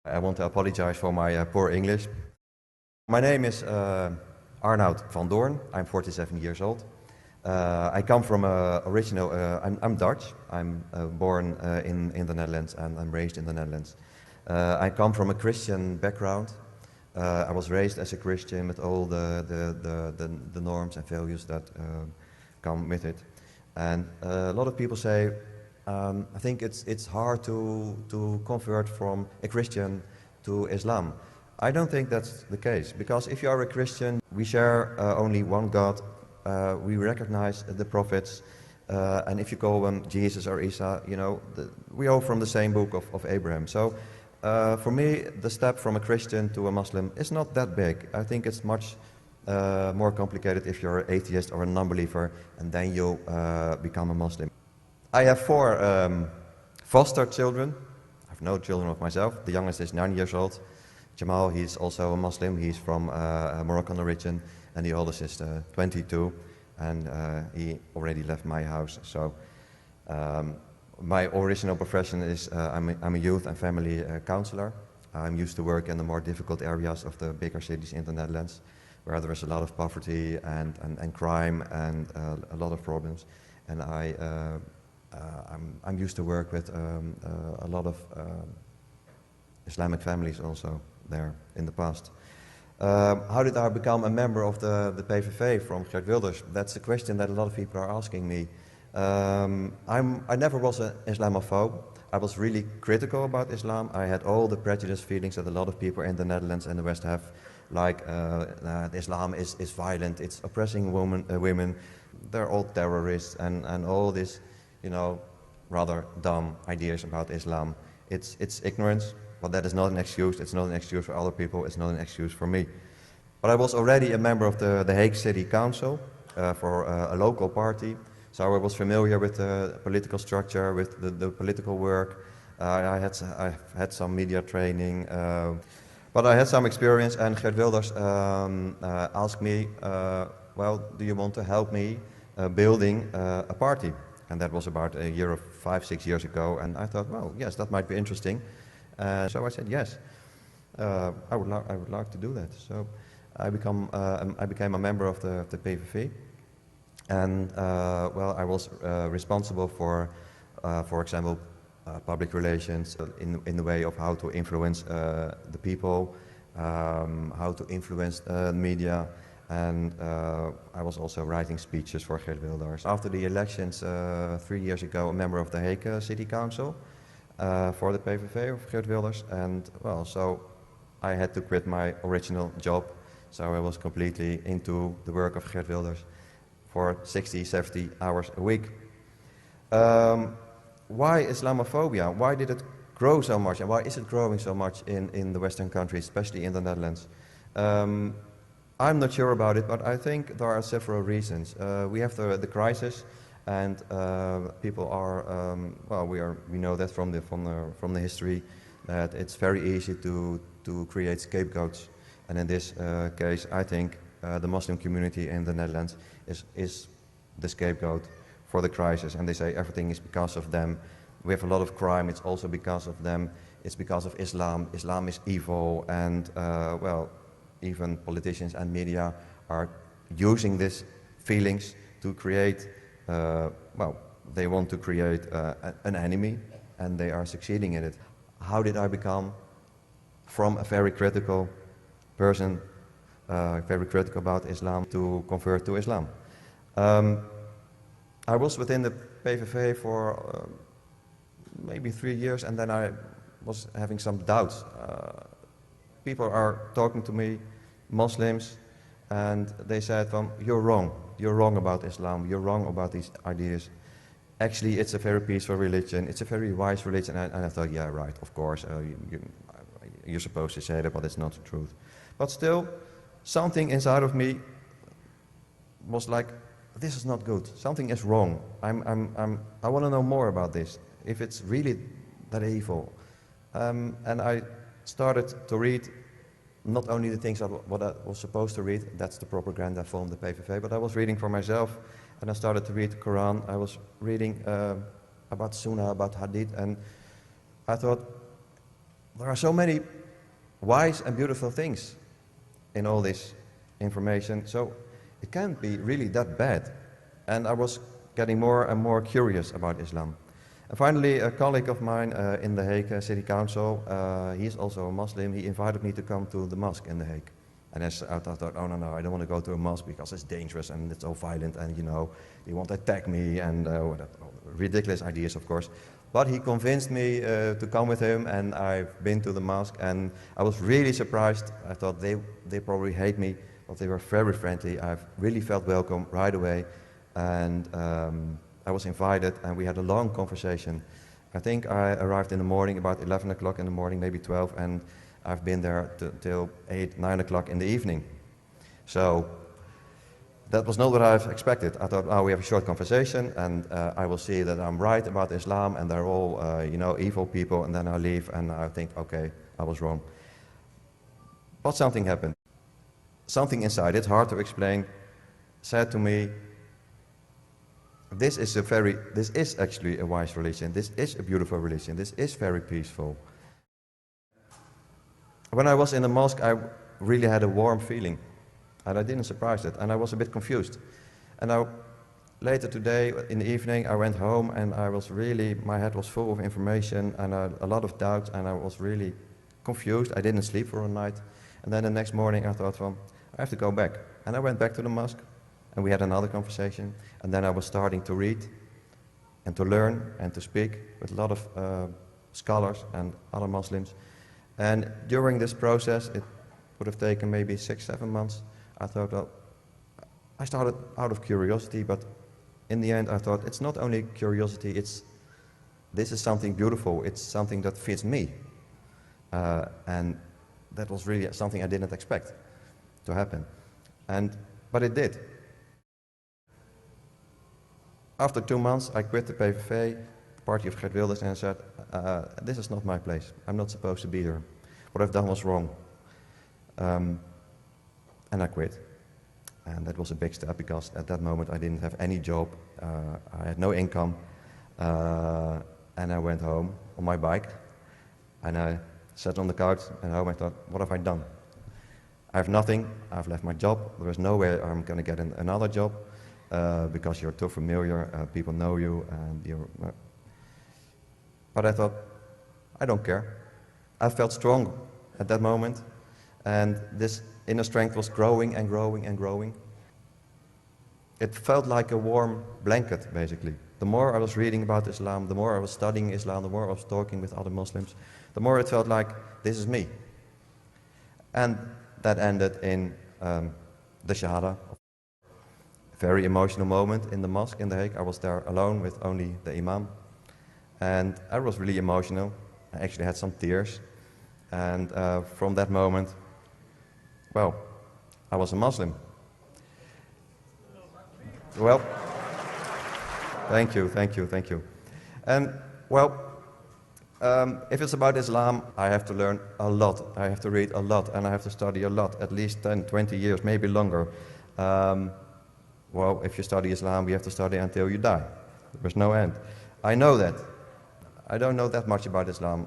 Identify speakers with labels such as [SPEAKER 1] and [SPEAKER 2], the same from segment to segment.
[SPEAKER 1] I want to apologize for my poor English. My name is Arnoud van Doorn. I'm 47 years old. I come from I'm Dutch. I'm born in the Netherlands and I'm raised in the Netherlands. I come from a Christian background. I was raised as a Christian with all the norms and values that come with it. And a lot of people say, I think it's hard to convert from a Christian to Islam. I don't think that's the case, because if you are a Christian, we share only one God. We recognize the prophets, and if you call them Jesus or Isa, you know, we are from the same book of Abraham. So for me, the step from a Christian to a Muslim is not that big. I think it's much more complicated if you're an atheist or a non-believer, and then you become a Muslim. I have 4 foster children. I have no children of myself. The youngest is 9 years old. 𝗔𝗿, he's also a Muslim. He's from Moroccan origin, and the oldest is 22, and he already left my house. So my original profession is I'm a youth and family counselor. I'm used to work in the more difficult areas of the bigger cities in the Netherlands, where there is a lot of poverty and crime and a lot of problems. And I'm used to work with a lot of Islamic families also there in the past. How did I become a member of the PVV from Geert Wilders? That's a question that a lot of people are asking me. I never was an Islamophobe. I was really critical about Islam. I had all the prejudice feelings that a lot of people in the Netherlands and the West have, like Islam is violent, it's oppressing women, they're all terrorists, and all this, you know, rather dumb ideas about Islam. It's ignorance, but that is not an excuse. It's not an excuse for other people. It's not an excuse for me. But I was already a member of the Haque City Council for a local party, so I was familiar with the political structure, with the political work. I had some media training, but I had some experience, and Geert Wilders asked me, well, do you want to help me building a party? And that was about a year or 5-6 years ago, and I thought, well, yes, that might be interesting. So I said yes. I would like to do that. So I became a member of the PVV, and well, I was responsible for example, public relations in the way of how to influence the people, how to influence media. And I was also writing speeches for Geert Wilders. After the elections 3 years ago, a member of the Haque City Council for the PVV of Geert Wilders. And well, so I had to quit my original job. So I was completely into the work of Geert Wilders for 60, 70 hours a week. Why Islamophobia? Why did it grow so much? And why is it growing so much in the Western countries, especially in the Netherlands? I'm not sure about it, but I think there are several reasons. We have the crisis, and people are well. We know that from the history that it's very easy to create scapegoats, and in this case, I think the Muslim community in the Netherlands is the scapegoat for the crisis, and they say everything is because of them. We have a lot of crime. It's also because of them. It's because of Islam. Islam is evil, and well. Even politicians and media are using these feelings to create, well, they want to create an enemy, and they are succeeding in it. How did I become from a very critical person, very critical about Islam, to convert to Islam? I was within the PVV for maybe 3 years, and then I was having some doubts. People are talking to me, Muslims, and they said, you're wrong about Islam, you're wrong about these ideas. Actually, it's a very peaceful religion, it's a very wise religion, and I thought, yeah, right, of course, you're supposed to say that, but it's not the truth. But still, something inside of me was like, this is not good, something is wrong. I want to know more about this, if it's really that evil. And I started to read not only the things what I was supposed to read, that's the propaganda from the PVV, but I was reading for myself, and I started to read the Quran. I was reading about Sunnah, about Hadith, and I thought, there are so many wise and beautiful things in all this information, so it can't be really that bad. And I was getting more and more curious about Islam. And finally, a colleague of mine in the Haque City Council, he's also a Muslim, he invited me to come to the mosque in the Hague. And I thought, oh no, I don't want to go to a mosque because it's dangerous and it's all violent and, you know, they want to attack me and ridiculous ideas, of course. But he convinced me to come with him, and I've been to the mosque, and I was really surprised. I thought they probably hate me, but they were very friendly. I've really felt welcome right away, and I was invited, and we had a long conversation. I think I arrived in the morning, about 11 o'clock in the morning, maybe 12, and I've been there till 8, 9 o'clock in the evening. So that was not what I've expected. I thought, oh, we have a short conversation, and I will see that I'm right about Islam, and they're all, you know, evil people, and then I leave, and I think, okay, I was wrong. But something happened. Something inside, it's hard to explain, said to me, this is actually a wise religion, this is a beautiful religion, this is very peaceful. When I was in the mosque, I really had a warm feeling, and I didn't surprise it, and I was a bit confused. And later today, in the evening, I went home, and my head was full of information, and a lot of doubts, and I was really confused. I didn't sleep for a night. And then the next morning, I thought, well, I have to go back. And I went back to the mosque, and we had another conversation, and then I was starting to read, and to learn, and to speak with a lot of scholars and other Muslims. And during this process, it would have taken maybe 6, 7 months. I thought, well, I started out of curiosity, but in the end I thought, it's not only curiosity, this is something beautiful, it's something that fits me. And that was really something I didn't expect to happen. But it did. After 2 months, I quit the PVV, party of Geert Wilders, and I said, this is not my place. I'm not supposed to be here. What I've done was wrong. And I quit. And that was a big step, because at that moment I didn't have any job. I had no income. And I went home on my bike. And I sat on the couch at home and thought, what have I done? I have nothing. I've left my job. There is no way I'm going to get another job. Because you're too familiar, people know you, and but I thought, I don't care. I felt strong at that moment, and this inner strength was growing and growing and growing. It felt like a warm blanket, basically. The more I was reading about Islam, the more I was studying Islam, the more I was talking with other Muslims, the more it felt like, this is me. And that ended in the Shahada. Very emotional moment in the mosque in The Hague. I was there alone with only the imam, and I was really emotional. I actually had some tears, and from that moment, well, I was a Muslim. Well, thank you. And well, if it's about Islam, I have to learn a lot. I have to read a lot, and I have to study a lot, at least 10, 20 years, maybe longer. Well, if you study Islam, you have to study until you die. There's no end. I know that. I don't know that much about Islam,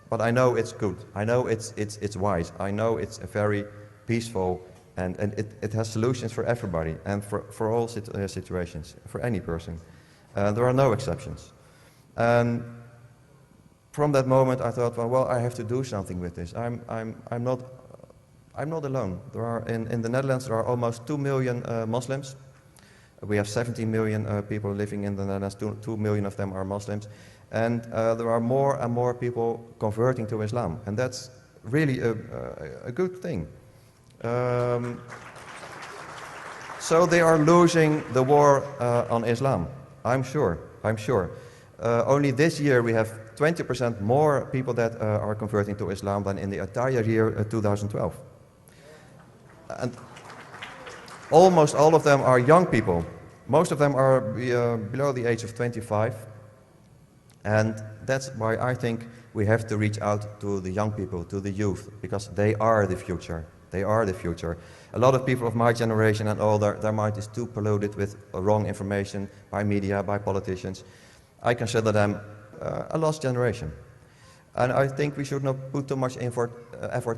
[SPEAKER 1] but I know it's good. I know it's wise. I know it's a very peaceful, and it has solutions for everybody, and for all situations, for any person. There are no exceptions. And from that moment, I thought, well, I have to do something with this. I'm not alone. There are in the Netherlands, there are almost 2 million Muslims. We have 17 million people living in the Netherlands, 2 million of them are Muslims. And there are more and more people converting to Islam. And that's really a good thing. So they are losing the war on Islam, I'm sure. Only this year we have 20% more people that are converting to Islam than in the entire year 2012. And almost all of them are young people. Most of them are below the age of 25. And that's why I think we have to reach out to the young people, to the youth, because they are the future. They are the future. A lot of people of my generation and older, their mind is too polluted with wrong information by media, by politicians. I consider them a lost generation. And I think we should not put too much effort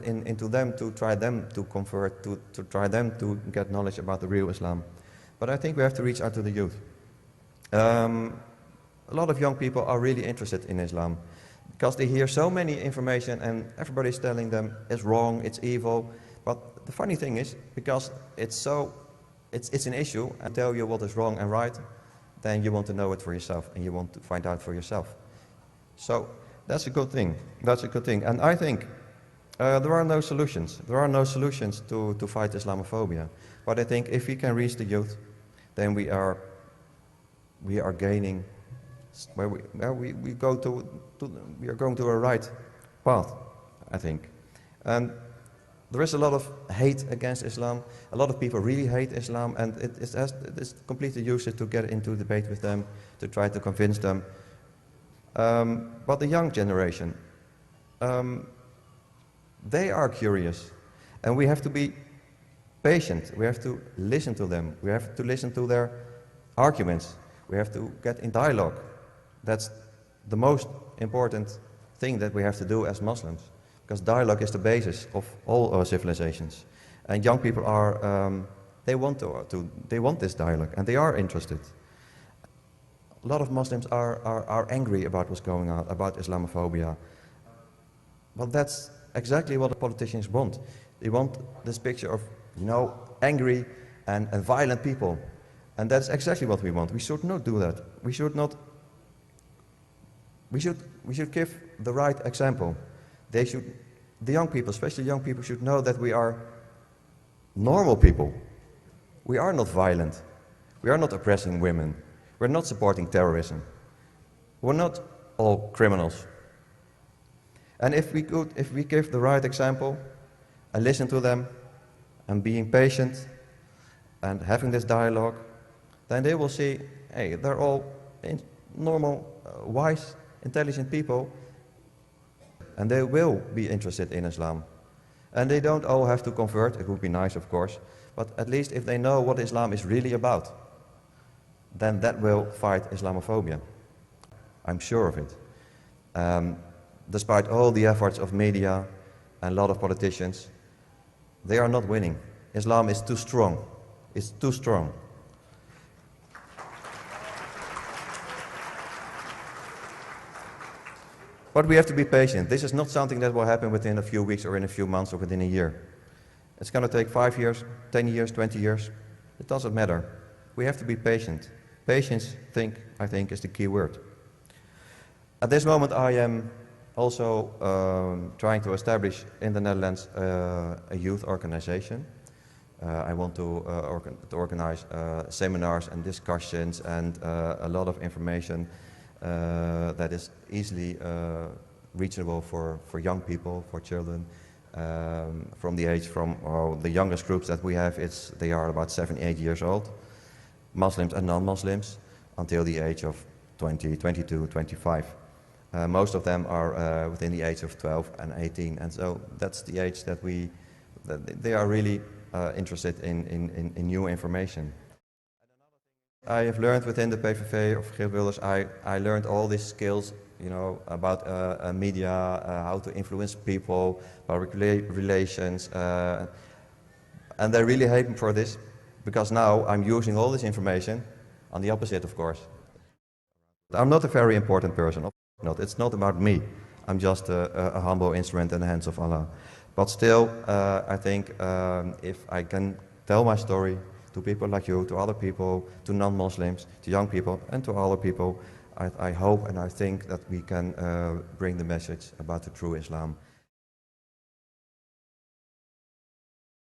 [SPEAKER 1] into them to try them to convert, to try them to get knowledge about the real Islam. But I think we have to reach out to the youth. A lot of young people are really interested in Islam because they hear so many information and everybody's telling them it's wrong, it's evil. But the funny thing is, because it's an issue and tell you what is wrong and right, then you want to know it for yourself and you want to find out for yourself. So that's a good thing. That's a good thing. And I think there are no solutions. There are no solutions to fight Islamophobia. But I think if we can reach the youth, then we are gaining, we are going to a right path, I think. And there is a lot of hate against Islam. A lot of people really hate Islam, and it's completely useless to get into debate with them, to try to convince them. But the young generation, they are curious, and we have to be patient. We have to listen to them. We have to listen to their arguments. We have to get in dialogue. That's the most important thing that we have to do as Muslims, because dialogue is the basis of all our civilizations. And young people are, they want this dialogue, and they are interested. A lot of Muslims are angry about what's going on, about Islamophobia. But that's exactly what the politicians want. They want this picture of, angry and violent people. And that's exactly what we want. We should not do that. We should give the right example. The young people, especially young people, should know that we are normal people. We are not violent. We are not oppressing women. We're not supporting terrorism. We're not all criminals. And if we give the right example and listen to them and being patient and having this dialogue, then they will see, hey, they're all normal, wise, intelligent people, and they will be interested in Islam. And they don't all have to convert. It would be nice, of course, but at least if they know what Islam is really about, then that will fight Islamophobia. I'm sure of it. Despite all the efforts of media and a lot of politicians, they are not winning. Islam is too strong. It's too strong. But we have to be patient. This is not something that will happen within a few weeks or in a few months or within a year. It's going to take 5 years, 10 years, 20 years. It doesn't matter. We have to be patient. Patience, I think, is the key word. At this moment, I am also trying to establish in the Netherlands a youth organization. I want to organize seminars and discussions and a lot of information that is easily reachable for young people, for children, from the age the youngest groups that we have, they are about 7, 8 years old, Muslims and non-Muslims, until the age of 20, 22, 25. Most of them are within the age of 12 and 18, and so that's the age that they are really interested in new information. I have learned within the PVV of Geert Wilders, I learned all these skills, about media, how to influence people, public relations, and they really hate me for this, because now I'm using all this information on the opposite, of course. I'm not a very important person, it's not about me. I'm just a humble instrument in the hands of Allah. But still, I think if I can tell my story to people like you, to other people, to non-Muslims, to young people, and to other people, I hope and I think that we can bring the message about the true Islam.